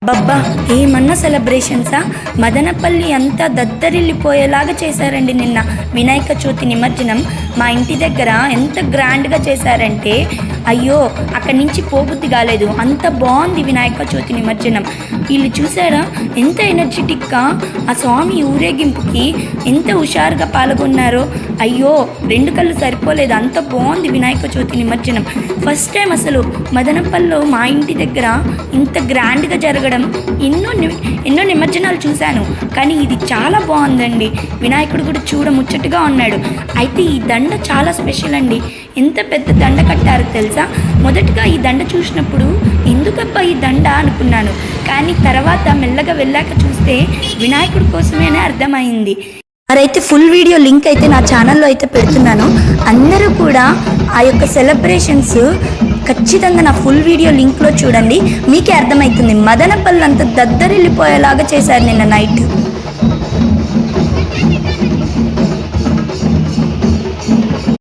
బబ్బా ఏమన్నా సెలబ్రేషన్సా. మదనపల్లి అంతా దద్దరిల్లిపోయేలాగా చేశారండి నిన్న వినాయక చవితి నిమజ్జనం. మా ఇంటి దగ్గర ఎంత గ్రాండ్గా చేశారంటే అయ్యో అక్కడి నుంచి పోబుద్ది కాలేదు, అంత బాగుంది వినాయక చవితి నిమజ్జనం. వీళ్ళు చూసారా ఎంత ఎనర్జెటిక్గా ఆ స్వామి ఊరేగింపుకి ఎంత హుషారుగా పాల్గొన్నారో. అయ్యో రెండు కళ్ళు సరిపోలేదు, అంత బాగుంది వినాయక చవితి నిమజ్జనం. ఫస్ట్ టైం అసలు మదనపల్లిలో మా ఇంటి దగ్గర ఇంత గ్రాండ్గా జరగడం. ఎన్నో నిమజ్జనాలు చూశాను, కానీ ఇది చాలా బాగుందండి. వినాయకుడు కూడా చూడముచ్చటగా ఉన్నాడు. అయితే ఈ దండ చాలా స్పెషల్ అండి. ఎంత పెద్ద దండ కట్టారు తెలుసా. మొదటగా ఈ దండ చూసినప్పుడు ఎందుకబ్బా ఈ దండ అనుకున్నాను, కానీ తర్వాత మెల్లగా వెళ్ళాక చూస్తే వినాయకుడి కోసమేనే అర్థమైంది. మరైతే ఫుల్ వీడియో లింక్ అయితే నా ఛానల్లో అయితే పెడుతున్నాను. అందరూ కూడా ఆ యొక్క సెలబ్రేషన్స్ ఖచ్చితంగా నా ఫుల్ వీడియో లింక్లో చూడండి, మీకే అర్థమవుతుంది. మదనపల్లి అంతా దద్దరిల్లిపోయేలాగా చేశారు నిన్న నైట్.